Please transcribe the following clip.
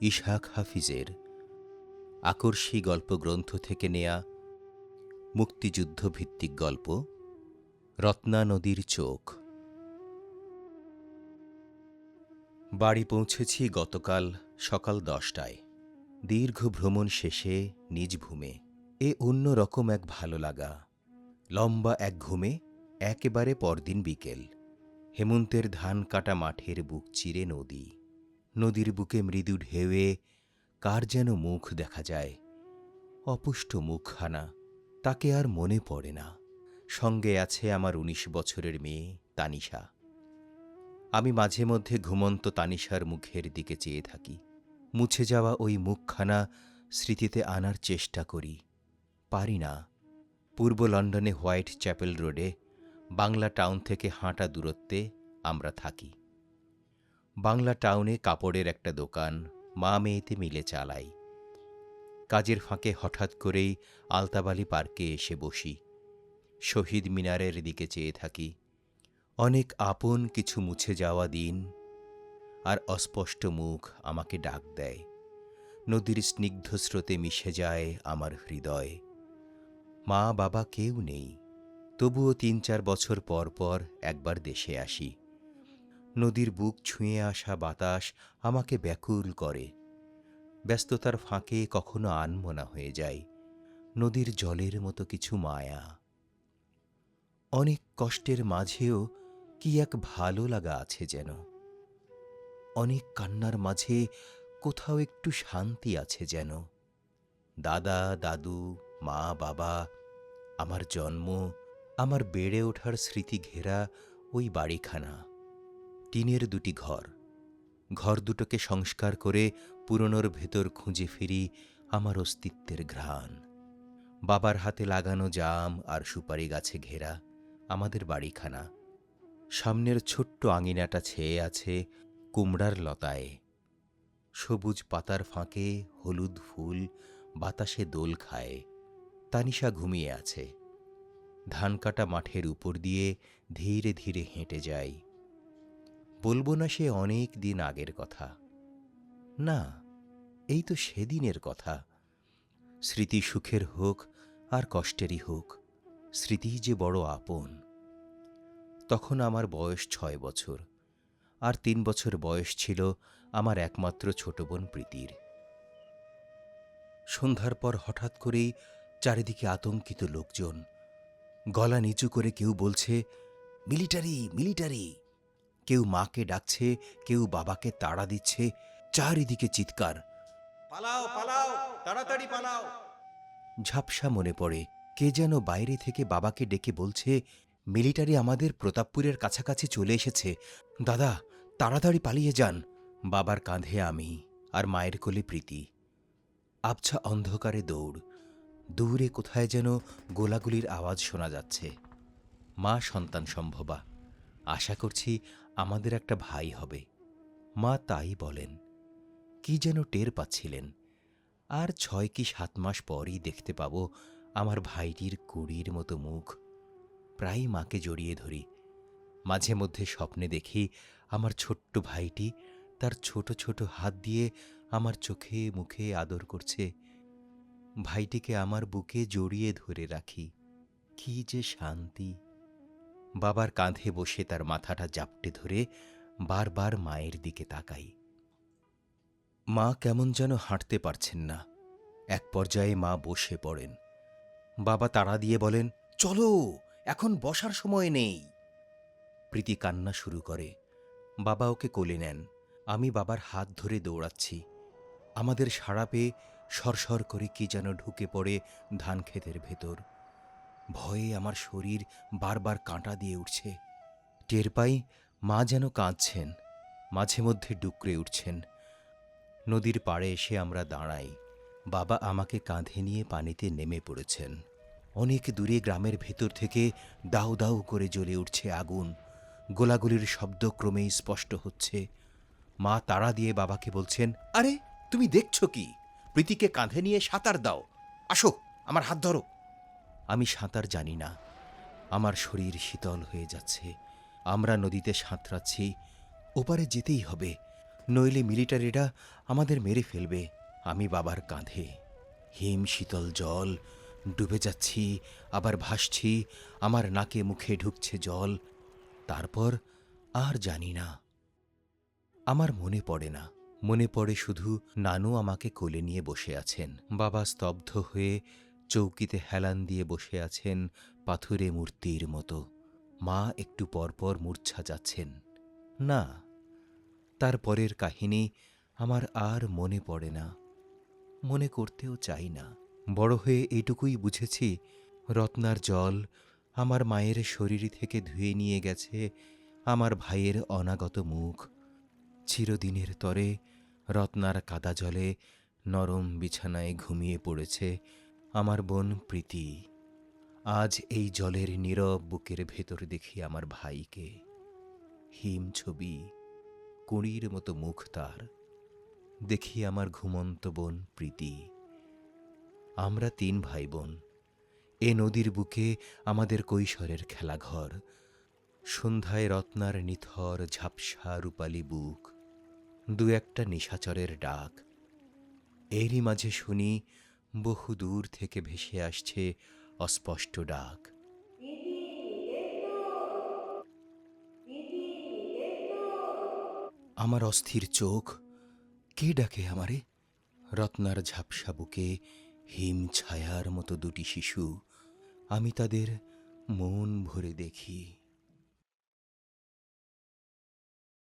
ইসহাক হাফিজের আকর্ষী গল্পগ্রন্থ থেকে নেয়া মুক্তিযুদ্ধভিত্তিক গল্প রত্না নদীর চোখ। বাড়ি পৌঁছেছি গতকাল সকাল 10টায়। দীর্ঘ ভ্রমণ শেষে নিজ ভূমে এ অন্য রকম এক ভালো লাগা। লম্বা এক ঘুমে একেবারে পরদিন বিকেল। হেমন্তের ধান কাটা মাঠের বুক চিরে নদী, নদীর বুকে মৃদু ঢেউয়ে কার যেন মুখ দেখা যায়, অপুষ্ট মুখখানা, তাকে আর মনে পড়ে না। সঙ্গে আছে আমার 19 বছরের মেয়ে তানিশা। আমি মাঝে মধ্যে ঘুমন্ত তানিশার মুখের দিকে চেয়ে থাকি। মুছে যাওয়া ওই মুখখানা স্মৃতিতে আনার চেষ্টা করি, পারি না। পূর্ব লন্ডনে হোয়াইট চ্যাপেল রোডে বাংলা টাউন থেকে হাঁটা দূরত্বে আমরা থাকি। বাংলা টাউনে কাপড়ের একটা দোকান মা মেয়েতে মিলে চালাই। কাজের ফাঁকে হঠাৎ করেই আলতাবালি পার্কে এসে বসি। শহীদ মিনারের দিকে চেয়ে থাকি। অনেক আপন কিছু মুছে যাওয়া দিন আর অস্পষ্ট মুখ আমাকে ডাক দেয়। নদীর স্নিগ্ধ স্রোতে মিশে যায় আমার হৃদয়। মা বাবা কেউ নেই, তবুও 3-4 বছর পর পর একবার দেশে আসি। নদীর বুক ছুঁয়ে আসা বাতাস আমাকে ব্যাকুল করে। ব্যস্ততার ফাঁকে কখনো আনমনা হয়ে যায় নদীর জলের মতো কিছু মায়া। অনেক কষ্টের মাঝেও কি এক ভালো লাগা আছে যেন। অনেক কান্নার মাঝে কোথাও একটু শান্তি আছে যেন। দাদা দাদু, মা বাবা, আমার জন্ম, আমার বেড়ে ওঠার স্মৃতি ঘেরা ওই বাড়িখানা। টিনের 2টি ঘর। ঘর দুটোকে সংস্কার করে পুরনোর ভেতর খুঁজে ফিরি আমার অস্তিত্বের ঘ্রাণ। বাবার হাতে লাগানো জাম আর সুপারি গাছে ঘেরা আমাদের বাড়িখানা। সামনের ছোট্ট আঙিনাটা ছেয়ে আছে কুমড়ার লতায়। সবুজ পাতার ফাঁকে হলুদ ফুল বাতাসে দোল খায়। তানিশা ঘুমিয়ে আছে। ধান কাটা মাঠের উপর দিয়ে ধীরে ধীরে হেঁটে যাই। বলবো না সে অনেক দিন আগের কথা, না, এই তো সেদিনের কথা। স্মৃতি সুখের হোক আর কষ্টেরই হোক, স্মৃতিই যে বড় আপন। তখন আমার বয়স 6 বছর, আর 3 বছর বয়স ছিল আমার একমাত্র ছোট বোন প্রীতির। সন্ধ্যার পর হঠাৎ করেই চারিদিকে আতঙ্কিত লোকজন। গলা নিচু করে কেউ বলছে, মিলিটারি, মিলিটারি। কেউ মাকে ডাকছে, কেউ বাবাকে তাড়া দিচ্ছে। চারিদিকে চিৎকার, পালাও পালাও, তাড়াতাড়ি পালাও। ঝাপসা মনে পড়ে কে যেন বাইরে থেকে বাবাকে ডেকে বলছে, মিলিটারি আমাদের প্রতাপপুরের কাছাকাছি চলে এসেছে, দাদা তাড়াতাড়ি পালিয়ে যান। বাবার কাঁধে আমি আর মায়ের কোলে প্রীতি। আবছা অন্ধকারে দৌড়। দূরে কোথায় যেন গোলাগুলির আওয়াজ শোনা যাচ্ছে। মা সন্তান সম্ভবা, আশা করছি আমাদের একটা ভাই হবে। মা তাই বলেন। কি যেন টের পাচ্ছিলেন, আর 6 কি 7 মাস পরই দেখতে পাব আমার ভাইটির কুড়ির মতো মুখ। প্রায় মাকে জড়িয়ে ধরি। মাঝে মধ্যে স্বপ্নে দেখি আমার ছোট্ট ভাইটি তার ছোট ছোট হাত দিয়ে আমার চোখে মুখে আদর করছে। ভাইটিকে আমার বুকে জড়িয়ে ধরে রাখি, কি যে শান্তি। বাবার কাঁধে বসে তার মাথাটা জাপটে ধরে বারবার মায়ের দিকে তাকাই। মা কেমন যেন হাঁটতে পারছেন না। এক পর্যায়ে মা বসে পড়েন। বাবা তাড়া দিয়ে বলেন, চলো, এখন বসার সময় নেই। প্রীতি কান্না শুরু করে। বাবা ওকে কোলে নেন। আমি বাবার হাত ধরে দৌড়াচ্ছি। আমাদের সাড়া পেয়ে সরসর করে কি যেন ঢুকে পড়ে ধান ক্ষেতের ভেতর। ভয়ে আমার শরীর বারবার কাঁটা দিয়ে উঠছে। টের পাই মা যেন কাঁদছেন, মাঝে মধ্যে ডুকরে উঠছেন। নদীর পাড়ে এসে আমরা দাঁড়াই। বাবা আমাকে কাঁধে নিয়ে পানিতে নেমে পড়েছেন। অনেক দূরে গ্রামের ভেতর থেকে দাউ দাউ করে জ্বলে উঠছে আগুন। গোলাগুলির শব্দ ক্রমেই স্পষ্ট হচ্ছে। মা তাড়া দিয়ে বাবাকে বলছেন, আরে তুমি দেখছো কি? প্রীতিকে কাঁধে নিয়ে সাঁতার দাও, আসো আমার হাত ধরো। আমি সাঁতার জানি না। আমার শরীর শীতল হয়ে যাচ্ছে। আমরা নদীতে সাঁতরাচ্ছি। ওপারে যেতেই হবে, নইলে মিলিটারিরা আমাদের মেরে ফেলবে। আমি বাবার কাঁধে, হিম শীতল জল, ডুবে যাচ্ছি, আবার ভাসছি, আমার নাকে মুখে ঢুকছে জল। তারপর আর জানি না, আমার মনে পড়ে না। মনে পড়ে শুধু নানু আমাকে কোলে নিয়ে বসে আছেন, বাবা স্তব্ধ হয়ে চৌকিতে হেলান দিয়ে বসে আছেন পাথুরে মূর্তির মতো, মা একটু পরপর মূর্ছা যাচ্ছেন। না, তার পরের কাহিনী আমার আর মনে পড়ে না, মনে করতেও চাই না। বড় হয়ে এইটুকুই বুঝেছি, রত্নার জল আমার মায়ের শরীর থেকে ধুয়ে নিয়ে গেছে আমার ভাইয়ের অনাগত মুখ। চিরদিনের তরে রত্নার কাদা জলে নরম বিছানায় ঘুমিয়ে পড়েছে আমার বোন প্রীতি। আজ এই জলের নীরব বুকের ভেতর দেখি আমার ভাইকে, হিম ছবি, কুঁড়ির মতো মুখ তার। দেখি আমার ঘুমন্ত বোন প্রীতি। আমরা ৩ ভাই বোন। এ নদীর বুকে আমাদের কৈশোরের খেলাঘর। সন্ধ্যায় রত্নার নিথর ঝাপসা রূপালী বুক, দু একটা নিশাচরের ডাক। এরই মাঝে শুনি বহু দূর থেকে ভেসে আসছে অস্পষ্ট ডাক। দিদি দেখো, দিদি দেখো। আমার অস্থির চোখ, কে ডাকে আমারে? রত্নার ঝাপসা বুকে হিম ছায়ার মতো দুটি শিশু। আমি তাদের মন ভরে দেখি।